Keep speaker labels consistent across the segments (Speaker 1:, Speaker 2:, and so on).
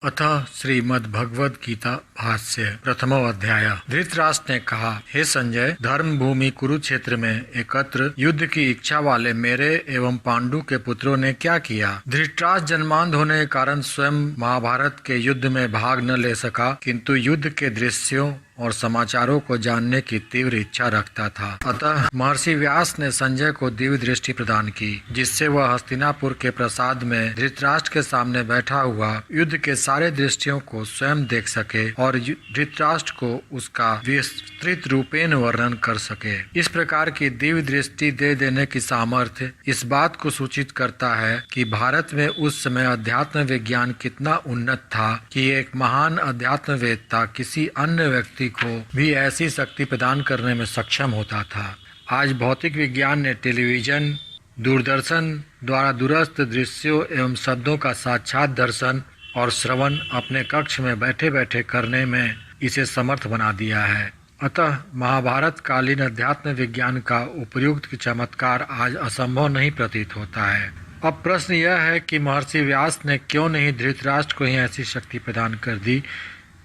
Speaker 1: अतः श्रीमद्भगवद गीता भाष्य प्रथमो अध्याय। धृतराष्ट्र ने कहा, हे संजय, धर्म भूमि कुरुक्षेत्र में एकत्र युद्ध की इच्छा वाले मेरे एवं पांडु के पुत्रों ने क्या किया। धृतराष्ट्र जन्मांध होने के कारण स्वयं महाभारत के युद्ध में भाग न ले सका, किंतु युद्ध के दृश्यों और समाचारों को जानने की तीव्र इच्छा रखता था। अतः महर्षि व्यास ने संजय को दिव्य दृष्टि प्रदान की, जिससे वह हस्तिनापुर के प्रासाद में धृतराष्ट्र के सामने बैठा हुआ युद्ध के सारे दृश्यों को स्वयं देख सके और धृतराष्ट्र को उसका विस्तृत रूपेण वर्णन कर सके। इस प्रकार की दिव्य दृष्टि दे देने की सामर्थ्य इस बात को सूचित करता है कि भारत में उस समय अध्यात्म विज्ञान कितना उन्नत था कि एक महान अध्यात्मवेत्ता किसी अन्य व्यक्ति को भी ऐसी शक्ति प्रदान करने में सक्षम होता था। आज भौतिक विज्ञान ने टेलीविजन, दूरदर्शन द्वारा दूरस्थ दृश्यों एवं शब्दों का साक्षात दर्शन और श्रवण अपने कक्ष में बैठे बैठे करने में इसे समर्थ बना दिया है। अतः महाभारत कालीन अध्यात्म विज्ञान का उपयुक्त चमत्कार आज असंभव नहीं प्रतीत होता है। अब प्रश्न यह है कि महर्षि व्यास ने क्यों नहीं धृतराष्ट्र को ही ऐसी शक्ति प्रदान कर दी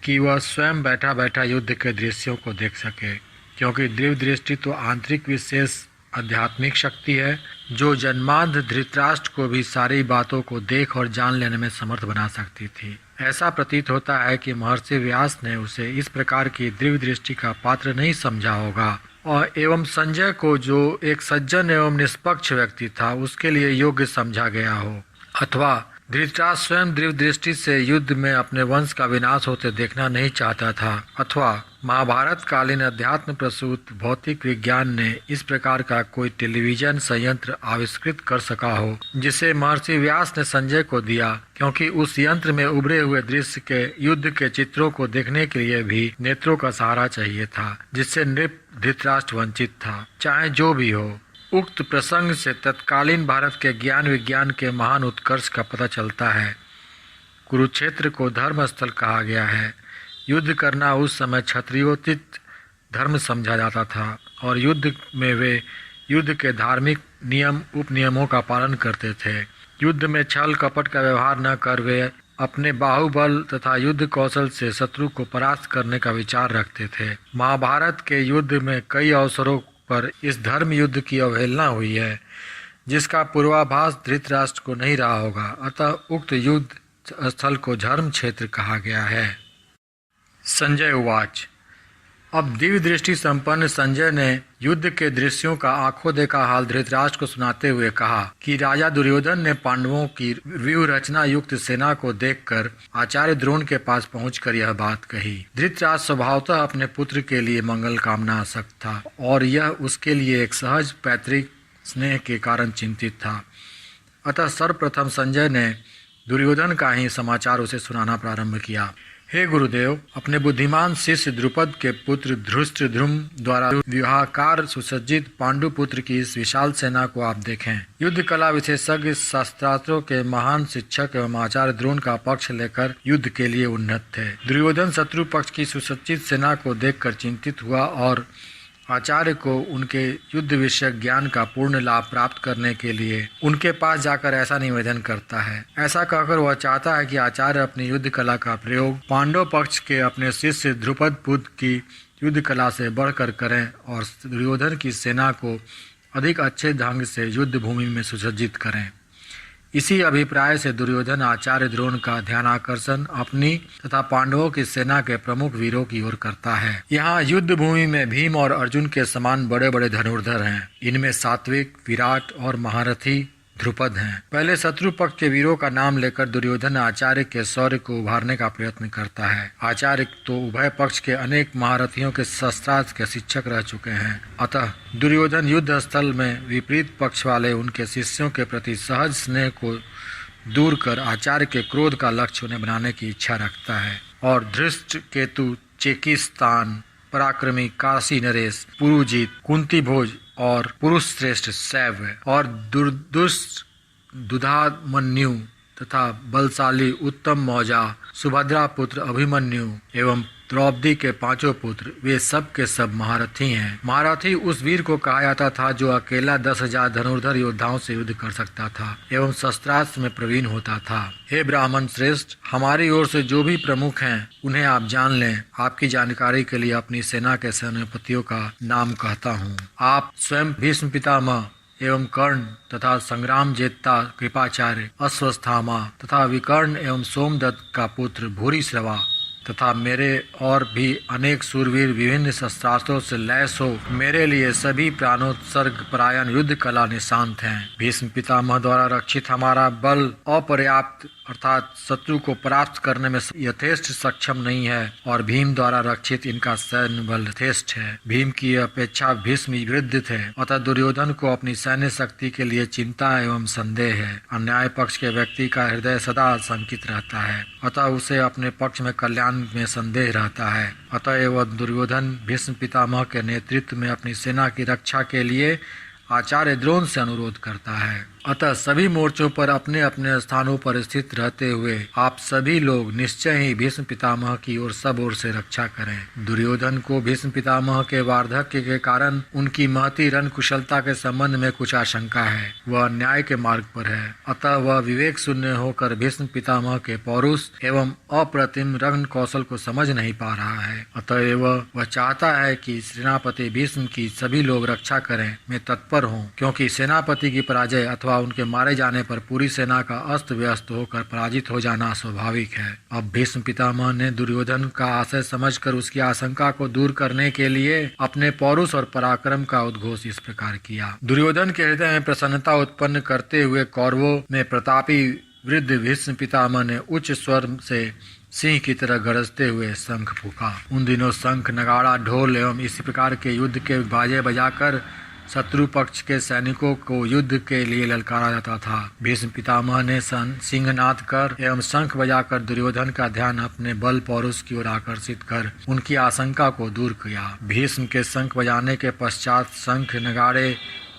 Speaker 1: कि वह स्वयं बैठा बैठा युद्ध के दृश्यों को देख सके, क्योंकि दिव्य दृष्टि तो आंतरिक विशेष आध्यात्मिक शक्ति है जो जन्मांध धृतराष्ट्र को भी सारी बातों को देख और जान लेने में समर्थ बना सकती थी। ऐसा प्रतीत होता है कि महर्षि व्यास ने उसे इस प्रकार की दिव्य दृष्टि का पात्र नहीं समझा होगा और एवं संजय को, जो एक सज्जन एवं निष्पक्ष व्यक्ति था, उसके लिए योग्य समझा गया हो, अथवा धृतराष्ट्र स्वयं दिव्य दृष्टि से युद्ध में अपने वंश का विनाश होते देखना नहीं चाहता था, अथवा महाभारत कालीन अध्यात्म प्रसूत भौतिक विज्ञान ने इस प्रकार का कोई टेलीविजन संयंत्र आविष्कृत कर सका हो जिसे महर्षि व्यास ने संजय को दिया, क्योंकि उस यंत्र में उभरे हुए दृश्य के युद्ध के चित्रों को देखने के लिए भी नेत्रों का सहारा चाहिए था, जिससे नृप धृतराष्ट्र वंचित था। चाहे जो भी हो, उक्त प्रसंग से तत्कालीन भारत के ज्ञान विज्ञान के महान उत्कर्ष का पता चलता है। कुरुक्षेत्र को धर्म स्थल कहा गया है। युद्ध करना उस समय क्षत्रियोचित धर्म समझा जाता था और युद्ध में वे युद्ध के धार्मिक नियम उपनियमों का पालन करते थे। युद्ध में छल कपट का व्यवहार न कर वे अपने बाहुबल तथा युद्ध कौशल से शत्रु को परास्त करने का विचार रखते थे। महाभारत के युद्ध में कई अवसरों पर इस धर्म युद्ध की अवहेलना हुई है, जिसका पूर्वाभास धृतराष्ट्र को नहीं रहा होगा। अतः उक्त युद्ध स्थल को धर्म क्षेत्र कहा गया है। संजय उवाच। अब दिव्य दृष्टि संपन्न संजय ने युद्ध के दृश्यों का आंखों देखा हाल धृतराष्ट्र को सुनाते हुए कहा कि राजा दुर्योधन ने पांडवों की व्यूह रचना युक्त सेना को देखकर आचार्य द्रोण के पास पहुंचकर यह बात कही। धृतराष्ट्र स्वभावतः अपने पुत्र के लिए मंगल कामना आसक्त था और यह उसके लिए एक सहज पैतृक स्नेह के कारण चिंतित था। अतः सर्वप्रथम संजय ने दुर्योधन का ही समाचार उसे सुनाना प्रारंभ किया। हे गुरुदेव, अपने बुद्धिमान शिष्य द्रुपद के पुत्र धृष्टद्युम्न द्वारा विवाहकार सुसज्जित पांडु पुत्र की इस विशाल सेना को आप देखें। युद्ध कला विशेषज्ञ शास्त्रार्थों के महान शिक्षक एवं आचार्य द्रोण का पक्ष लेकर युद्ध के लिए उन्नत थे। दुर्योधन शत्रु पक्ष की सुसज्जित सेना को देखकर चिंतित हुआ और आचार्य को उनके युद्ध विषय ज्ञान का पूर्ण लाभ प्राप्त करने के लिए उनके पास जाकर ऐसा निवेदन करता है। ऐसा कहकर वह चाहता है कि आचार्य अपनी युद्ध कला का प्रयोग पांडव पक्ष के अपने शिष्य द्रुपद पुत्र की युद्ध कला से बढ़कर करें और दुर्योधन की सेना को अधिक अच्छे ढंग से युद्ध भूमि में सुसज्जित करें। इसी अभिप्राय से दुर्योधन आचार्य द्रोण का ध्यानाकर्षण अपनी तथा पांडवों की सेना के प्रमुख वीरों की ओर करता है। यहाँ युद्ध भूमि में भीम और अर्जुन के समान बड़े बड़े धनुर्धर हैं। इनमें सात्विक, विराट और महारथी ध्रुपद हैं। पहले शत्रु पक्ष के वीरों का नाम लेकर दुर्योधन आचार्य के शौर्य को उभारने का प्रयत्न करता है। आचार्य तो उभय पक्ष के अनेक महारथियों के शस्त्रास्त्र के शिक्षक रह चुके हैं। अतः दुर्योधन युद्ध स्थल में विपरीत पक्ष वाले उनके शिष्यों के प्रति सहज स्नेह को दूर कर आचार्य के क्रोध का लक्ष्य उन्हें बनाने की इच्छा रखता है और धृष्ट केतु, चेकिस्तान, पराक्रमी काशी नरेश, पुरुजीत, कुंती भोज और पुरुष श्रेष्ठ शैव और दुर्दुष्ट दुधामन्यु तथा बलशाली उत्तम मौजा, सुभद्रा पुत्र अभिमन्यु एवं द्रौपदी के पांचों पुत्र वे सब के सब महारथी हैं। महारथी उस वीर को कहा जाता था जो अकेला 10,000 धनुर्धर योद्धाओं से युद्ध कर सकता था एवं शस्त्रास्त्र में प्रवीण होता था। हे ब्राह्मण श्रेष्ठ, हमारी ओर से जो भी प्रमुख हैं उन्हें आप जान लें। आपकी जानकारी के लिए अपनी सेना के सेनापतियों का नाम कहता हूँ। आप स्वयं भीष्म पितामह एवं कर्ण तथा संग्राम जेता कृपाचार्य, अश्वस्थामा तथा विकर्ण एवं सोमदत्त का पुत्र भूरिश्रवा तथा मेरे और भी अनेक सूरवीर विभिन्न शस्त्रास्त्रों से लैस हो मेरे लिए सभी प्राणोत्सर्ग परायण युद्ध कला निशांत हैं। भीष्म पितामह द्वारा रक्षित हमारा बल अपर्याप्त अर्थात शत्रु को परास्त करने में यथेष्ट सक्षम नहीं है और भीम द्वारा रक्षित इनका सैन्य बल यथेष्ट है। भीम की अपेक्षा भीष्म वृद्ध थे, अतः दुर्योधन को अपनी सैन्य शक्ति के लिए चिंता एवं संदेह है। अन्याय पक्ष के व्यक्ति का हृदय सदा शंकित रहता है, अतः उसे अपने पक्ष में कल्याण में संदेह रहता है। अतएव दुर्योधन भीष्म पितामह के नेतृत्व में अपनी सेना की रक्षा के लिए आचार्य द्रोण से अनुरोध करता है। अतः सभी मोर्चों पर अपने अपने स्थानों पर स्थित रहते हुए आप सभी लोग निश्चय ही भीष्म पितामह की ओर सब ओर से रक्षा करें। दुर्योधन को भीष्म पितामह के वार्धक्य के कारण उनकी महती रण कुशलता के संबंध में कुछ आशंका है। वह अन्याय के मार्ग पर है, अतः वह विवेक शून्य होकर भीष्म पितामह के पौरुष एवं अप्रतिम रण कौशल को समझ नहीं पा रहा है। अतएव वह चाहता है कि सेनापति भीष्म की सभी लोग रक्षा करें, मैं तत्पर हूँ, क्योंकि सेनापति की पराजय अथवा उनके मारे जाने पर पूरी सेना का अस्त व्यस्त होकर पराजित हो जाना स्वाभाविक है। अब भीष्म पितामह ने दुर्योधन का आशय समझकर उसकी आशंका को दूर करने के लिए अपने पौरुष और पराक्रम का उद्घोष इस प्रकार किया। दुर्योधन के हृदय में प्रसन्नता उत्पन्न करते हुए कौरवों में प्रतापी वृद्ध भीष्म पितामह ने उच्च स्वर से सिंह की तरह गरजते हुए शंख फूका। उन दिनों शंख, नगाड़ा, ढोल एवं इसी प्रकार के युद्ध के बाजे बजाकर शत्रु पक्ष के सैनिकों को युद्ध के लिए ललकारा जाता था। भीष्म पितामह ने सिंहनाद कर एवं शंख बजाकर दुर्योधन का ध्यान अपने बल पौरुष की ओर आकर्षित कर उनकी आशंका को दूर किया। भीष्म के शंख बजाने के पश्चात शंख, नगाड़े,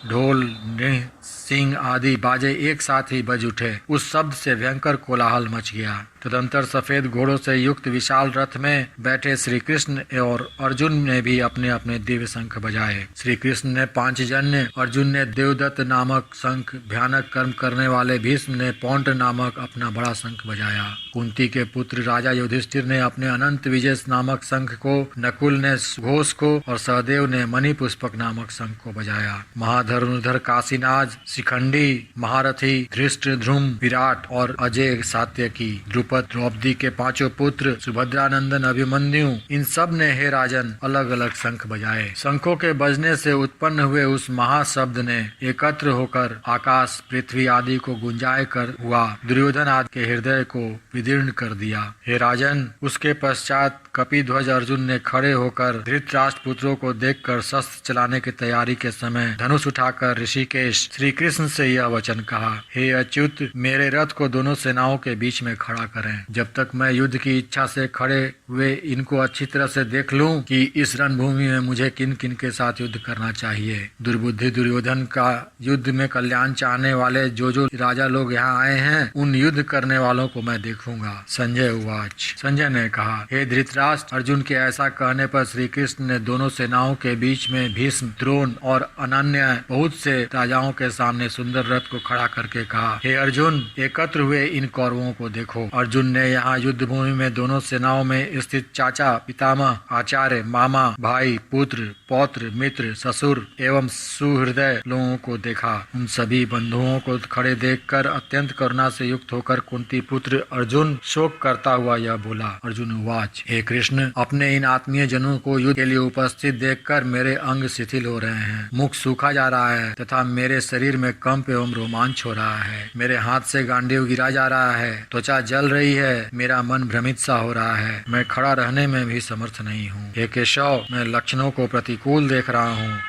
Speaker 1: ढोल, नृह, सिंह आदि बाजे एक साथ ही बज उठे। उस शब्द से भयंकर कोलाहल मच गया। तदंतर सफेद घोड़ों से युक्त विशाल रथ में बैठे श्री कृष्ण और अर्जुन ने भी अपने अपने दिव्य शंख बजाए। श्री कृष्ण ने पांचजन्य, अर्जुन ने देवदत्त नामक शंख, भयानक कर्म करने वाले भीष्म ने पौंड नामक अपना बड़ा शंख बजाया। कुंती के पुत्र राजा युधिष्ठिर ने अपने अनंत विजय नामक शंख को, नकुल ने घोष को और सहदेव ने मणि पुष्पक नामक शंख को बजाया। महाधनुर्धर काशीनाज, शिखंडी, महारथी, धृष्ट, ध्रुम, विराट और अजय, सात्यकी, द्रुपद, द्रौपदी के पांचों पुत्र, सुभद्रानंदन, अभिमन्यु, इन सब ने हे राजन अलग अलग शंख बजाए। शंखों के बजने से उत्पन्न हुए उस महाशब्द ने एकत्र होकर आकाश, पृथ्वी आदि को गुंजाय कर हुआ दुर्योधन आदि के हृदय को विदीर्ण कर दिया। हे राजन, उसके पश्चात कपिध्वज अर्जुन ने खड़े होकर धृतराष्ट्र पुत्रों को देखकर शस्त्र चलाने की तैयारी के समय धनुष उठाकर ऋषिकेश श्री कृष्ण से यह वचन कहा, हे अच्युत, मेरे रथ को दोनों सेनाओं के बीच में खड़ा करें। जब तक मैं युद्ध की इच्छा से खड़े हुए इनको अच्छी तरह से देख लूं कि इस रणभूमि में मुझे किन किन के साथ युद्ध करना चाहिए। दुर्बुद्धि दुर्योधन का युद्ध में कल्याण चाहने वाले जो राजा लोग यहाँ आए हैं उन युद्ध करने वालों को मैं देखूंगा। संजय उवाच। संजय ने कहा, हे धृतराष्ट्र, अर्जुन के ऐसा कहने पर श्री कृष्ण ने दोनों सेनाओं के बीच में भीष्म, द्रोण और अनन्य बहुत से राजाओं के सामने सुंदर रथ को खड़ा करके कहा, हे अर्जुन, एकत्र हुए इन कौरवों को देखो। अर्जुन ने यहाँ युद्ध भूमि में दोनों सेनाओं में स्थित चाचा, पितामह, आचार्य, मामा, भाई, पुत्र, पौत्र, मित्र, ससुर एवं सुहृदय लोगों को देखा। उन सभी बंधुओं को खड़े देखकर अत्यंत करुणा से युक्त होकर कुंती पुत्र अर्जुन शोक करता हुआ यह बोला। अर्जुन उवाच, हे कृष्ण, अपने इन आत्मीय जनों को युद्ध के लिए उपस्थित देखकर मेरे अंग शिथिल हो रहे हैं, मुख सूखा जा रहा है तथा मेरे शरीर में कंप एवं रोमांच हो रहा है। मेरे हाथ से गांडीव गिरा जा रहा है, त्वचा जल रही है, मेरा मन भ्रमित सा हो रहा है, मैं खड़ा रहने में भी समर्थ नहीं हूँ। हे केशव, मैं लक्षणों को प्रतिकूल देख रहा हूँ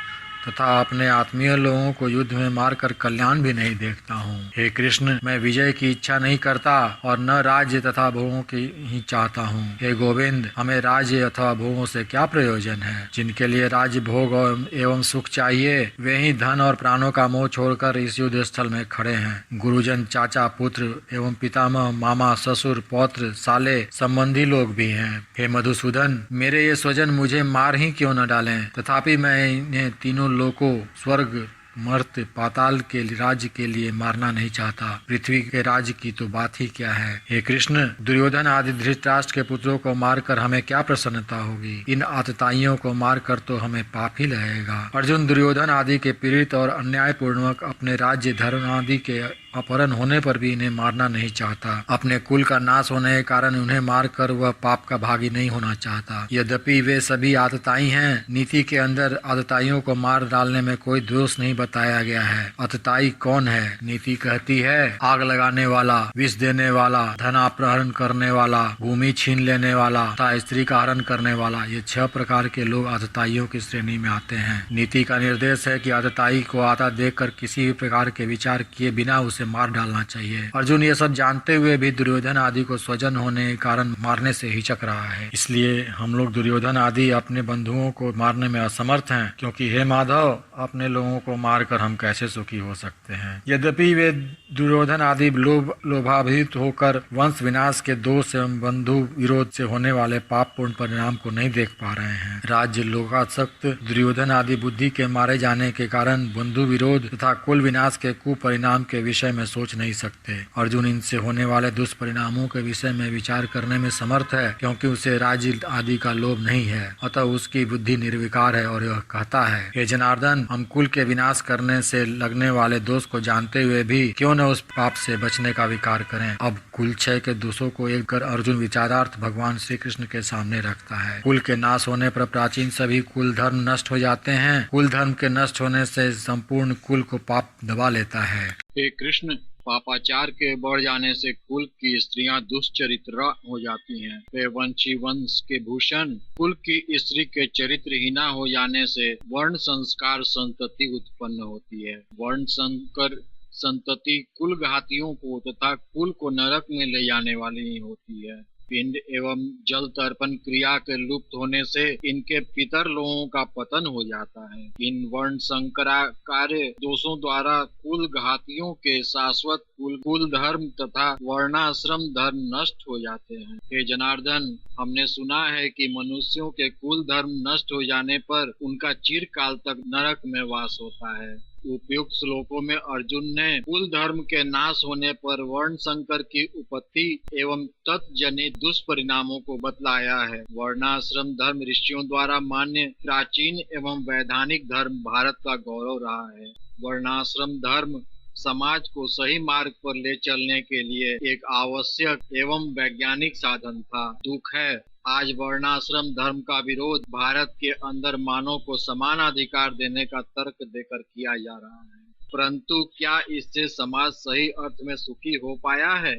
Speaker 1: तथा अपने आत्मीय लोगों को युद्ध में मारकर कल्याण भी नहीं देखता हूँ। हे कृष्ण, मैं विजय की इच्छा नहीं करता और न राज्य तथा भोगों की ही चाहता हूँ। हे गोविंद, हमें राज्य अथवा भोगों से क्या प्रयोजन है? जिनके लिए राज्य भोग एवं सुख चाहिए वे ही धन और प्राणों का मोह छोड़कर इस युद्ध स्थल में खड़े हैं। गुरुजन, चाचा, पुत्र एवं पितामह, मामा, ससुर, पौत्र, साले, संबंधी लोग भी हैं। हे मधुसूदन, मेरे ये स्वजन मुझे मार ही क्यों न डालें, तथापि मैं इन्हें तीनों लोकों स्वर्ग, मर्त्य, पाताल के राज्य के लिए मारना नहीं चाहता। पृथ्वी के राज्य की तो बात ही क्या है। हे कृष्ण, दुर्योधन आदि धृतराष्ट्र के पुत्रों को मारकर हमें क्या प्रसन्नता होगी? इन आतताइयों को मारकर तो हमें पाप ही लगेगा। अर्जुन दुर्योधन आदि के पीड़ित और अन्यायपूर्वक अपने राज्य, धर्म आदि के अपहरण होने पर भी इन्हें मारना नहीं चाहता। अपने कुल का नाश होने के कारण उन्हें मारकर वह पाप का भागी नहीं होना चाहता। यद्यपि वे सभी आतताई हैं, नीति के अंदर आतताइयों को मार डालने में कोई दोष नहीं बताया गया है। आतताई कौन है? नीति कहती है आग लगाने वाला, विष देने वाला, धन अपहरण करने वाला, भूमि छीन लेने वाला तथा स्त्री का हरण करने वाला, ये 6 प्रकार के लोग आतताइयों की श्रेणी में आते हैं। नीति का निर्देश है कि आतताई को आता देखकर किसी भी प्रकार के विचार किए बिना उसे मार डालना चाहिए। अर्जुन ये सब जानते हुए भी दुर्योधन आदि को स्वजन होने के कारण मारने से हिचक रहा है। इसलिए हम लोग दुर्योधन आदि अपने बंधुओं को मारने में असमर्थ हैं, क्योंकि हे माधव, अपने लोगों को मारकर हम कैसे सुखी हो सकते हैं। यद्यपि वे दुर्योधन आदि लोभाभित होकर वंश विनाश के दोष एवं बंधु विरोध से होने वाले पाप पूर्ण परिणाम को नहीं देख पा रहे हैं। राज्य, लोकासक्त दुर्योधन आदि बुद्धि के मारे जाने के कारण बंधु विरोध तथा कुल विनाश के कुपरिणाम के विषय में सोच नहीं सकते। अर्जुन इनसे होने वाले दुष्परिणामों के विषय में विचार करने में समर्थ है, क्योंकि उसे राज्य आदि का लोभ नहीं है, अतः उसकी बुद्धि निर्विकार है और यह कहता है, हे जनार्दन, हम कुल के विनाश करने से लगने वाले दोष को जानते हुए भी क्यों न उस पाप से बचने का विकार करें। अब कुल क्षय के दोषों को एक कर अर्जुन विचारार्थ भगवान श्री कृष्ण के सामने रखता है। कुल के नाश होने पर प्राचीन सभी कुल धर्म नष्ट हो जाते हैं। कुल धर्म के नष्ट होने से संपूर्ण कुल को पाप दबा लेता है।
Speaker 2: हे कृष्ण, पापाचार के बढ़ जाने से कुल की स्त्रियां दुष्चरित्रा हो जाती हैं। वे वंशी वंश के भूषण। कुल की स्त्री के चरित्रहीना हो जाने से वर्ण संस्कार संतति उत्पन्न होती है। वर्ण संकर संतति कुल घातियों को तथा कुल को नरक में ले जाने वाली होती है। पिंड एवं जल तर्पण क्रिया के लुप्त होने से इनके पितर लोगों का पतन हो जाता है। इन वर्ण संकराकार्य दोषों द्वारा कुल घातियों के शाश्वत कुल धर्म तथा वर्णाश्रम धर्म नष्ट हो जाते हैं। हे जनार्दन, हमने सुना है कि मनुष्यों के कुल धर्म नष्ट हो जाने पर उनका चिरकाल तक नरक में वास होता है। उपयुक्त श्लोकों में अर्जुन ने कुल धर्म के नाश होने पर वर्ण संकर की उपत्ति एवं तत्जनित दुष्परिणामों को बतलाया है। वर्णाश्रम धर्म ऋषियों द्वारा मान्य प्राचीन एवं वैधानिक धर्म भारत का गौरव रहा है। वर्णाश्रम धर्म समाज को सही मार्ग पर ले चलने के लिए एक आवश्यक एवं वैज्ञानिक साधन था। दुख है, आज वर्णाश्रम धर्म का विरोध भारत के अंदर मानव को समान अधिकार देने का तर्क देकर किया जा रहा है, परंतु क्या इससे समाज सही अर्थ में सुखी हो पाया है?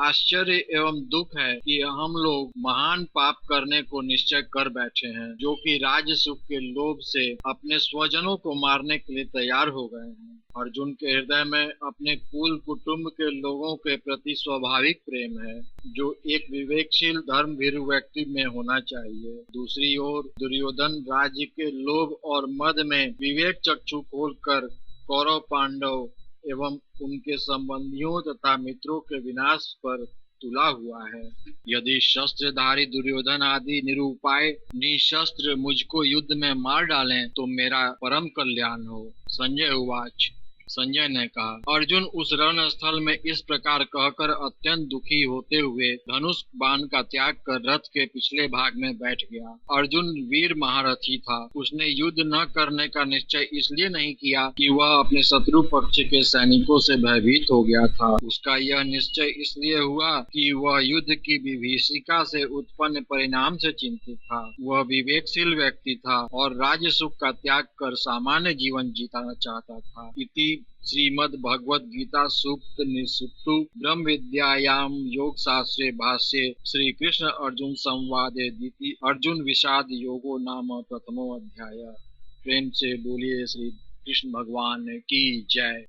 Speaker 2: आश्चर्य एवं दुख है कि हम लोग महान पाप करने को निश्चय कर बैठे हैं, जो कि राज्य सुख के लोभ से अपने स्वजनों को मारने के लिए तैयार हो गए हैं। अर्जुन के हृदय में अपने कुल कुटुंब के लोगों के प्रति स्वाभाविक प्रेम है, जो एक विवेकशील धर्मभीरु व्यक्ति में होना चाहिए। दूसरी ओर दुर्योधन राज्य के लोभ और मद में विवेक चक्षु खोलकर कौरव, पांडव एवं उनके संबंधियों तथा मित्रों के विनाश पर तुला हुआ है। यदि शस्त्रधारी दुर्योधन आदि निरुपाय निशस्त्र मुझको युद्ध में मार डालें तो मेरा परम कल्याण हो। संजय उवाच। संजय ने कहा, अर्जुन उस रण स्थल में इस प्रकार कहकर अत्यंत दुखी होते हुए धनुष बाण का त्याग कर रथ के पिछले भाग में बैठ गया। अर्जुन वीर महारथी था। उसने युद्ध न करने का निश्चय इसलिए नहीं किया कि वह अपने शत्रु पक्ष के सैनिकों से भयभीत हो गया था। उसका यह निश्चय इसलिए हुआ कि वह युद्ध की विभीषिका से उत्पन्न परिणाम से चिंतित था। वह विवेकशील व्यक्ति था और राज्य सुख का त्याग कर सामान्य जीवन जीना चाहता था। इति श्रीमद् भगवद गीता सूक्त निसूक्तु ब्रह्म विद्यायाम योग शास्त्रे भाष्ये श्री कृष्ण अर्जुन संवादे द्वितीय अर्जुन विषाद योगो नाम प्रथमो अध्याय। प्रेम से बोलिए श्री कृष्ण भगवान की जय।